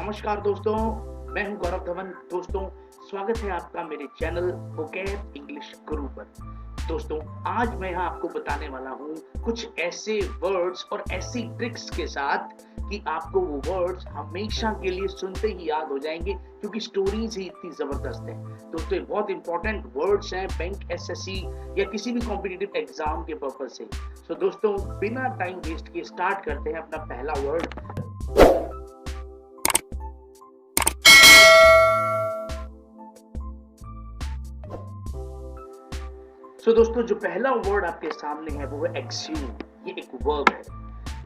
नमस्कार दोस्तों, मैं हूं गौरव धवन। दोस्तों, स्वागत है आपका मेरे चैनल वोकैब इंग्लिश गुरु पर। दोस्तों, आज मैं यहाँ आपको बताने वाला हूँ कुछ ऐसे वर्ड्स और ऐसी ट्रिक्स के साथ कि आपको वो वर्ड्स हमेशा के लिए सुनते ही याद हो जाएंगे, क्योंकि स्टोरीज ही इतनी जबरदस्त है। दोस्तों, ये बहुत इंपॉर्टेंट वर्ड्स हैं बैंक, एसएससी या किसी भी कॉम्पिटिटिव एग्जाम के पर्पज से। तो दोस्तों, बिना टाइम वेस्ट किए स्टार्ट करते हैं अपना पहला वर्ड। दोस्तों, जो पहला वर्ड आपके सामने है वो है एक्सह्यूम। ये एक वर्ब है।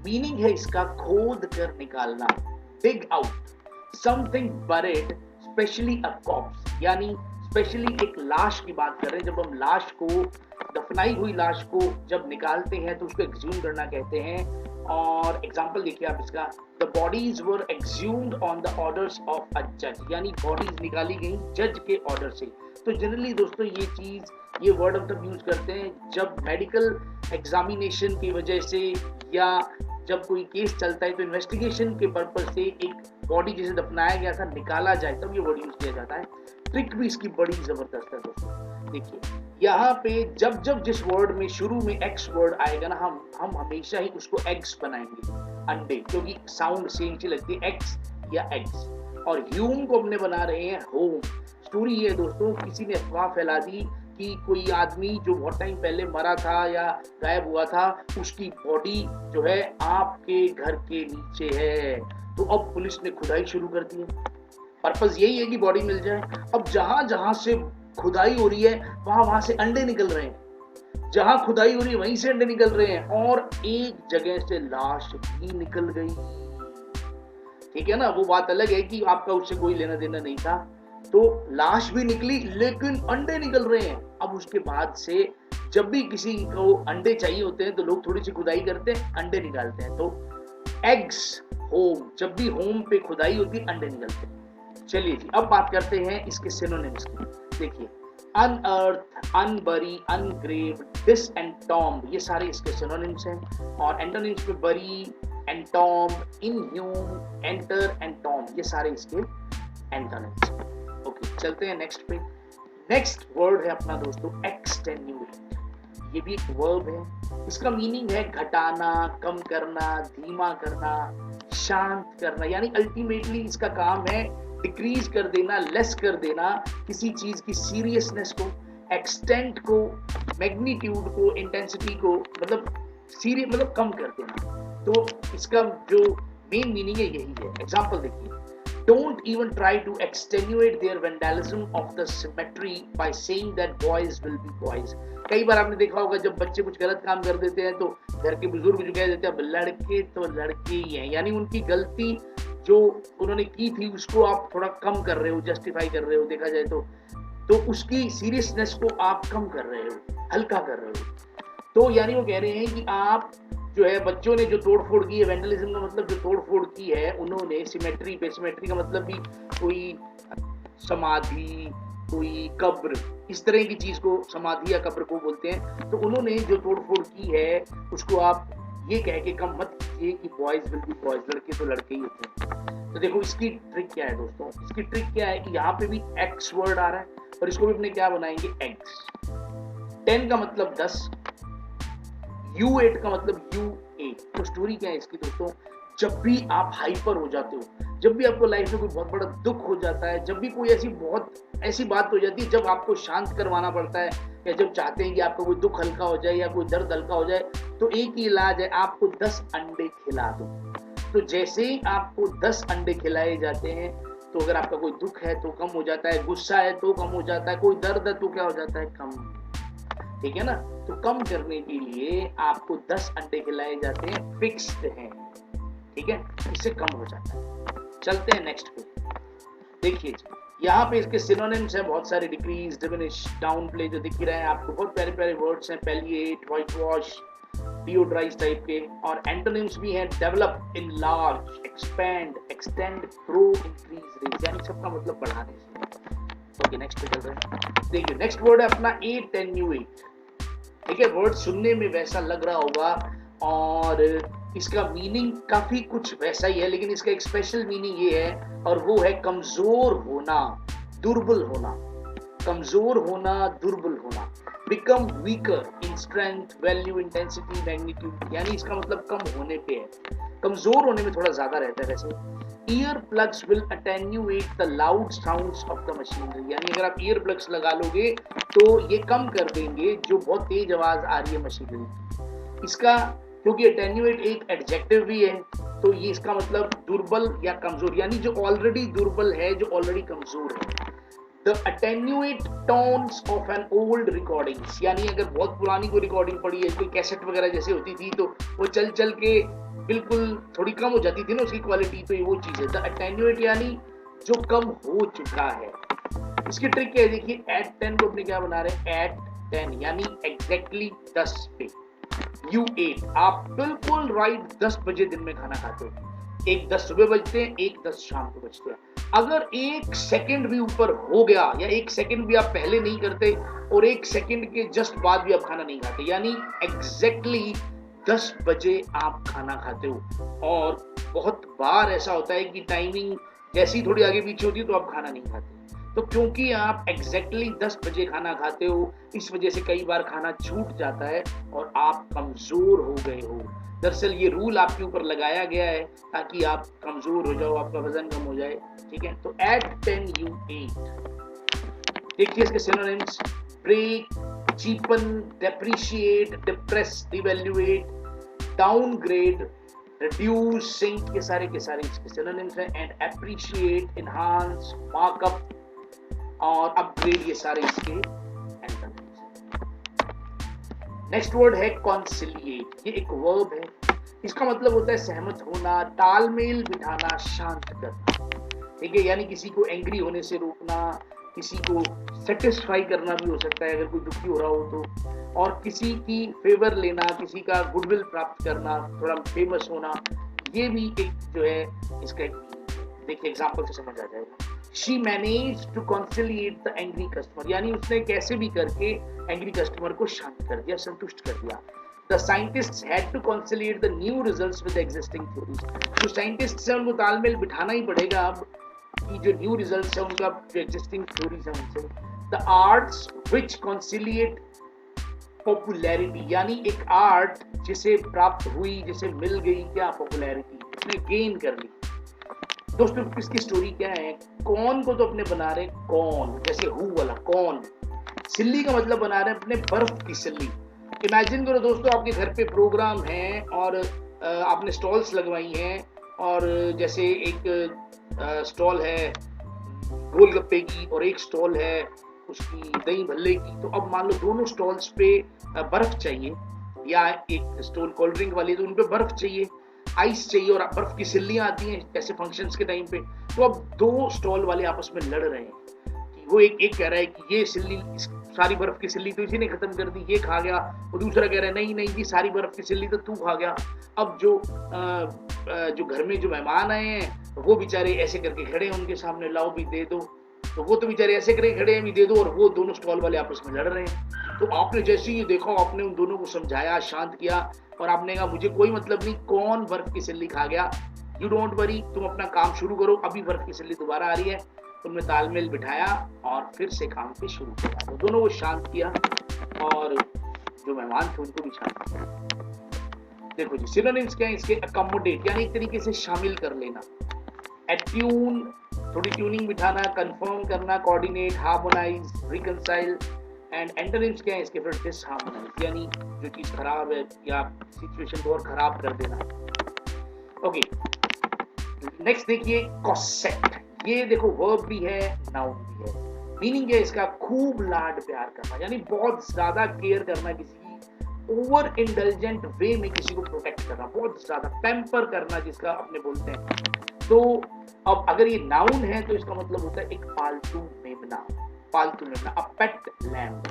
मीनिंग है इसका खोद कर निकालना, डिग आउट समथिंग बuried, स्पेशली अ कॉर्प्स, यानी स्पेशली एक लाश की बात कर रहे हैं। जब हम लाश को, दफनाई हुई लाश को जब निकालते हैं तो उसको एक्सह्यूम करना कहते हैं। और एग्जांपल देखिए आप इसका, the bodies were exhumed on the orders of a जज, यानी बॉडीज निकाली गई जज के ऑर्डर से। तो जनरली दोस्तों ये वर्ड हम तब यूज करते हैं जब मेडिकल एग्जामिनेशन की वजह से या जब कोई केस चलता है तो इन्वेस्टिगेशन के पर्पज से एक बॉडी जिसे दफनाया गया था निकाला जाए, तब ये वर्ड यूज किया जाता है। ट्रिक भी इसकी बड़ी जबरदस्त है दोस्तों। देखिए यहाँ पे जब जिस वर्ड में शुरू में एक्स वर्ड आएगा ना, हम हमेशा ही उसको एग्स बनाएंगे, अंडे, क्योंकि साउंड सेम सी लगती है, एक्स या एग्स। और ह्यूम को हमने बना रहे हैं होम। स्टोरी ये दोस्तों, किसी ने अफवाह फैला दी कि कोई आदमी जो बहुत टाइम पहले मरा था या गायब हुआ था, उसकी बॉडी जो है आपके घर के नीचे है। तो अब पुलिस ने खुदाई शुरू कर दी है। पर्पस यही है कि बॉडी मिल जाए। अब जहां से खुदाई हो रही है वहां से अंडे निकल रहे हैं, जहां खुदाई हो रही है वहीं से अंडे निकल रहे हैं, और एक जगह से लाश भी निकल गई। ठीक है ना, वो बात अलग है कि आपका उससे कोई लेना देना नहीं था। तो लाश भी निकली लेकिन अंडे निकल रहे हैं। अब उसके बाद से जब भी किसी को अंडे चाहिए होते हैं तो लोग थोड़ी सी खुदाई करते हैं, अंडे निकालते हैं। तो एग्स होम, जब भी होम पे खुदाई होती है अंडे निकलते हैं। चलिए जी, अब बात करते हैं इसके सिनोनिम्स की। देखिए, अनअर्थ, अनबरी, अनग्रेव, डिसएंटॉम्ब, ये सारे इसके सिनोनिम्स हैं। और एंटोनिम्स में बरी, एंटॉम्ब, इनह्यूम, एंटर, एंटॉम्ब, ये सारे इसके एंटोनिम्स। ओके, चलते हैं नेक्स्ट पे। नेक्स्ट वर्ड है अपना दोस्तों एक्सटेन्यूएट। ये भी एक वर्ब है। इसका मीनिंग है घटाना, कम करना, धीमा करना, शांत करना, यानी अल्टीमेटली इसका काम है डिक्रीज कर देना, लेस कर देना किसी चीज की सीरियसनेस को, एक्सटेंट को, मैग्नीट्यूड को, इंटेंसिटी को, मतलब कम कर देना। तो इसका जो मेन मीनिंग है यही है। एग्जांपल देखिए, don't even try to extenuate their vandalism of the cemetery by saying that boys will be boys। कई बार आपने देखा होगा जब बच्चे कुछ गलत काम कर देते हैं तो घर के बुजुर्ग जो कह देते हैं लड़के तो लड़के ही हैं, यानी उनकी गलती जो उन्होंने की थी उसको आप थोड़ा कम कर रहे हो, जस्टिफाई कर रहे हो, देखा जाए तो उसकी सीरियसनेस को आप कम कर रहे हो, हल्का कर रहे हो। तो यानी वो कह रहे हैं कि आप जो है बच्चों ने जो तोड़फोड़ की है, वैंडलिज्म का मतलब जो तोड़फोड़ की है उन्होंने सिमेट्री पे, सिमेट्री का मतलब भी कोई समाधि, कोई कब्र, इस तरह की चीज को समाधि या कब्र को बोलते हैं। तो उन्होंने जो तोड़फोड़ की है उसको आप ये कह के कम मत कीजिए कि बॉयज विल बी बॉयज, लड़के तो लड़के ही होते हैं। तो देखो इसकी ट्रिक क्या है दोस्तों, इसकी ट्रिक क्या है कि यहाँ पे भी एक्स वर्ड आ रहा है और इसको भी अपने क्या बनाएंगे, एक्स। 10 का मतलब 10, U8 का मतलब U8। तो स्टोरी क्या है इसकी दोस्तों, जब भी आप हाइपर हो जाते हो, जब भी आपको लाइफ में कोई बहुत बड़ा दुख हो जाता है, जब भी कोई ऐसी बात हो जाती है जब आपको शांत करवाना पड़ता है, या जब चाहते हैं कि आपका कोई दुख हल्का हो जाए या कोई दर्द हल्का हो जाए, तो एक ही इलाज है, आपको 10 अंडे खिला दो। तो जैसे ही आपको 10 अंडे खिलाए जाते हैं तो अगर आपका कोई दुख है तो कम हो जाता है, गुस्सा है तो कम हो जाता है, कोई दर्द है तो क्या हो जाता है, कम। ठीक है ना, तो कम करने के लिए आपको 10 अंडे खिलाए जाते हैं, फिक्स्ड हैं। ठीक है, इससे कम हो जाता है। चलते हैं नेक्स्ट पे। देखिए यहाँ पे इसके सिनोनिम्स हैं बहुत सारे, डिक्रीज, डिमिनिश, डाउन प्ले, जो दिख ही रहे हैं आपको, बहुत प्यारे प्यारे वर्ड्स हैं, palliate, whitewash, deodorize type के। और एंटोनिम्स भी हैं, develop, enlarge, expand, extend, grow, increase, raise, यानी सबका मतलब बढ़ाने से। ओके, नेक्स्ट पे चल रहे हैं। देखिए नेक्स्ट वर्ड है अपना एटेन्यूएट। ठीक है, वर्ड सुनने में वैसा लग रहा होगा और इसका मीनिंग काफी कुछ वैसा ही है, लेकिन इसका एक स्पेशल मीनिंग ये है और वो है कमजोर होना, दुर्बल होना, कमजोर होना, दुर्बल होना। Become weaker in strength, value, intensity, magnitude, यानी इसका मतलब कम होने पे है, कमजोर होने में थोड़ा ज्यादा रहता है वैसे। Ear plugs will attenuate the loud sounds of the machinery, यानी अगर आप ईयर प्लग्स लगा लोगे तो ये कम कर देंगे जो बहुत तेज आवाज आ रही है मशीनरी की। इसका क्योंकि अटेन्यूएट एक एडजेक्टिव भी है, तो ये इसका मतलब दुर्बल या कमजोर, यानी जो ऑलरेडी दुर्बल है, जो ऑलरेडी कमजोर है। The attenuate tones of an old recordings, यानी अगर बहुत पुरानी कोई रिकॉर्डिंग पड़ी है, कोई कैसेट वगैरह जैसे होती थी, तो वो चल चल के बिल्कुल थोड़ी कम हो जाती थी ना उसकी क्वालिटी, तो ये वो चीज है। द अटेन्यूएट यानी जो कम हो चुका है। इसकी ट्रिक क्या है, देखिए एट 10 को अपने क्या बना रहे हैं, एट 10 यानी एग्जैक्टली 10 पे। यू एट, आप बिल्कुल राइट 10 बजे दिन में खाना खाते हो। एक 10 सुबह बजते हैं, एक 10 शाम को बजते हैं। अगर एक सेकंड भी ऊपर हो गया या एक सेकंड भी आप पहले नहीं करते और एक सेकंड के जस्ट बाद भी आप खाना नहीं खाते, यानी एग्जैक्टली 10 बजे आप खाना खाते हो। और बहुत बार ऐसा होता है कि टाइमिंग जैसी थोड़ी आगे पीछे होती है तो आप खाना नहीं खाते। तो क्योंकि आप एग्जैक्टली 10 बजे खाना खाते हो, इस वजह से कई बार खाना छूट जाता है और आप कमजोर हो गए हो। दरअसल ये रूल आपके ऊपर लगाया गया है ताकि आप कमजोर हो जाओ, आपका वजन कम हो जाए, ठीक है। तो एट 10 यू एट। देखिए इसके synonyms, break, cheapen, depreciate, depress, devaluate, downgrade, reduce, sink, के सारे इसके synonyms हैं। and appreciate, enhance, markup और upgrade, ये सारे इसके antonyms। नेक्स्ट वर्ड है conciliate, ये एक वर्ब है। इसका मतलब होता है सहमत होना, तालमेल बिठाना, शांत करना, ठीक है। यानी किसी को एंग्री होने से रोकना, किसी को सेटिस्फाई करना भी हो सकता है अगर कोई दुखी हो रहा हो तो, और किसी की फेवर लेना, किसी का गुडविल प्राप्त करना, थोड़ा फेमस होना, ये भी एक जो है इसका एक, देखिए एग्जांपल से समझ आ जाएगा। She managed to conciliate the angry customer, यानी उसने कैसे भी करके एंग्री कस्टमर को शांत कर दिया, संतुष्ट कर दिया। The scientists had to conciliate the new results with the existing theories, जो साइंटिस्ट है उनको तालमेल बिठाना ही पड़ेगा अब कि जो न्यू रिजल्ट्स है उनका, जो एग्जिस्टिंग थ्योरीज है उनसे। द आर्ट्स विच कॉन्सिलिएट पॉपुलैरिटी, यानी एक आर्ट जिसे प्राप्त हुई, जिसे मिल गई क्या, पॉपुलैरिटी, उसने गेन कर ली। दोस्तों इसकी स्टोरी क्या है, कौन को तो अपने बना रहे कौन, जैसे हु वाला कौन, सिल्ली का मतलब बना रहे अपने बर्फ की सिल्ली। इमेजिन करो दोस्तों आपके घर पे प्रोग्राम है और आपने स्टॉल्स लगवाई हैं, और जैसे एक स्टॉल है गोलगप्पे की और एक स्टॉल है उसकी दही भल्ले की। तो अब मान लो दोनों स्टॉल्स पे बर्फ चाहिए, या एक स्टॉल कोल्ड ड्रिंक वाली तो उन पे बर्फ चाहिए, आइस चाहिए, और बर्फ की सिल्लियां आती हैं ऐसे फंक्शंस के टाइम पे। तो अब दो स्टॉल वाले आपस में लड़ रहे हैं कि वो एक कह रहा है कि ये सिल्ली, सारी बर्फ की सिल्ली तो इसी ने खत्म कर दी, ये खा गया, और दूसरा कह रहा है नहीं नहीं जी सारी बर्फ की सिल्ली तो तू खा गया। अब जो घर में जो मेहमान आए हैं वो बेचारे ऐसे करके खड़े हैं उनके सामने, लाओ भी दे दो, तो वो तो बेचारे ऐसे करके खड़े हैं भी दे दो, और वो दोनों स्टॉल वाले आपस में लड़ रहे हैं। तो आपने जैसे ही देखा, आपने उन दोनों को समझाया, शांत किया, और आपने कहा मुझे कोई मतलब नहीं कौन बर्फ की सिल्ली खा गया, यू डोंट वरी, तुम अपना काम शुरू करो, अभी बर्फ की सिल्ली दोबारा आ रही है। उनमें तालमेल बिठाया और फिर से काम पे शुरू किया, तो दोनों को शांत किया और जो मेहमान थे उनको भी शांत किया। देखो जी सिनोनिम्स क्या है इसके, अकोमोडेट यानी एक तरीके से शामिल कर लेना, एट्यून थोड़ी ट्यूनिंग बिठाना, कंफर्म करना, coordinate, harmonise, reconcile, and antonyms क्या है इसके, फिर डिसहार्मोनाइज यानी जो चीज खराब है या सिचुएशन को और खराब कर देना। ओके नेक्स्ट देखिए कॉसेट, ये देखो वर्ब भी है नाउन भी है। मीनिंग है इसका खूब लाड प्यार करना, यानी बहुत ज्यादा केयर करना, किसी की ओवर इंडल्जेंट वे में किसी को प्रोटेक्ट करना, बहुत ज्यादा पैम्पर करना जिसका अपने बोलते हैं। तो अब अगर ये नाउन है तो इसका मतलब होता है एक पालतू मेमना, पालतू मेमना, अ पेट लैम्ब।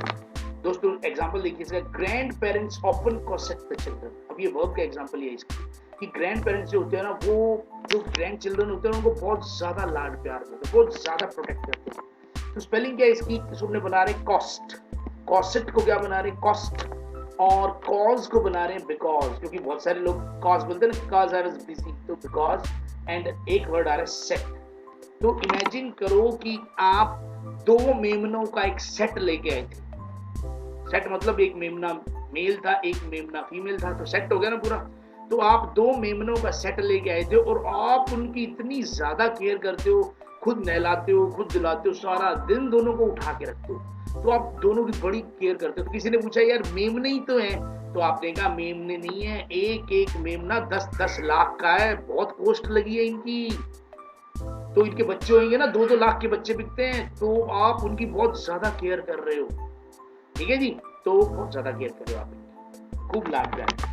दोस्तों एग्जांपल देखिए इसका, grand parents often कॉसेट the children. अब ये वर्ब का एग्जांपल है इसकी कि ग्रैंड पेरेंट्स जो होते हैं ना, वो जो ग्रैंड चिल्ड्रन होते हैं उनको बहुत ज्यादा लाड प्यार करते हैं, बहुत ज्यादा प्रोटेक्ट करते हैं। तो स्पेलिंग क्या है इसकी, इसको हमने बना रहे कॉस्ट, कॉसेट को क्या बना रहे कॉस्ट, और कॉज को बना रहे हैं बिकॉज, क्योंकि बहुत सारे लोग कॉज बोलते हैं ना, बिकॉज आई वाज बिजी, तो बिकॉज एंड एक वर्ड आ रहा है सेट। तो इमेजिन करो कि आप दो मेमनों का एक सेट लेके आए थे। सेट मतलब एक मेमना मेल था, एक मेमना फीमेल था, तो सेट हो गया ना पूरा। तो आप दो मेमनों का सेट लेके आए थे और आप उनकी इतनी ज्यादा केयर करते हो, खुद नहलाते हो, खुद दिलाते हो, सारा दिन दोनों को उठा के रखते हो, तो आप दोनों की बड़ी केयर करते हो। तो किसी ने पूछा यार मेमने ही तो है, तो आपने कहा मेमने नहीं है, एक एक मेमना 10-10 लाख का है, बहुत कॉस्ट लगी है इनकी। तो इनके बच्चे होंगे ना, 2-2 लाख के बच्चे बिकते हैं, तो आप उनकी बहुत ज्यादा केयर कर रहे हो। ठीक है जी, तो बहुत ज्यादा केयर कर रहे हो आप इनकी, खूब लाभदायक।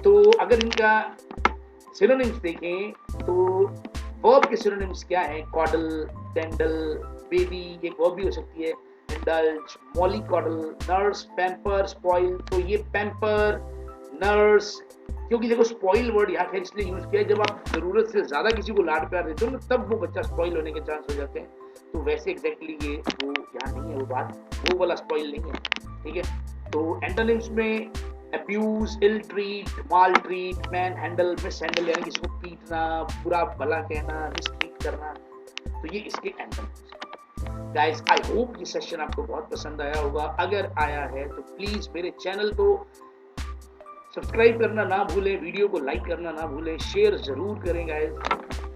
तो अगर इनका सिनोनिम्स देखें तो वर्ब के सिनोनिम्स क्या है? कॉडल, टेंडल, बेबी, ये वर्ब भी हो सकती है, इंडल्ज, मॉलिकॉडल, नर्स, पैम्पर, स्पॉइल। तो ये पैम्पर, नर्स, क्योंकि देखो स्पॉइल वर्ड यहाँ खैर इसलिए यूज किया है, जब आप जरूरत से ज्यादा किसी को लाड प्यार देते हो ना, तब वो बच्चा स्पॉइल होने के चांस हो जाते हैं। तो वैसे एग्जैक्टली ये वो यहाँ नहीं है, वो बात, वो वाला स्पॉइल नहीं है। ठीक है, तो एंटोनिम्स में abuse, ill treat, maltreat, manhandle, mishandle, यानी किसी को पीटना, बुरा भला कहना, मिसट्रीट करना, तो ये इसके एंटोनिम्स। गाइस आई होप ये सेशन आपको बहुत पसंद आया होगा। अगर आया है तो प्लीज मेरे चैनल को सब्सक्राइब करना ना भूलें, वीडियो को लाइक करना ना भूलें, शेयर जरूर करें गाइस।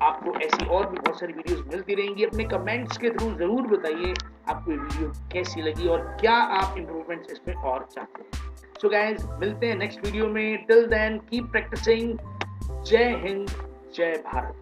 आपको ऐसी और भी बहुत सारी वीडियोस मिलती रहेंगी। अपने कमेंट्स के थ्रू जरूर बताइए आपको ये वीडियो कैसी लगी और क्या आप इंप्रूवमेंट्स इसमें और चाहते हैं। सो गाइस मिलते हैं नेक्स्ट वीडियो में। Till then keep practising. जय हिंद, जय भारत।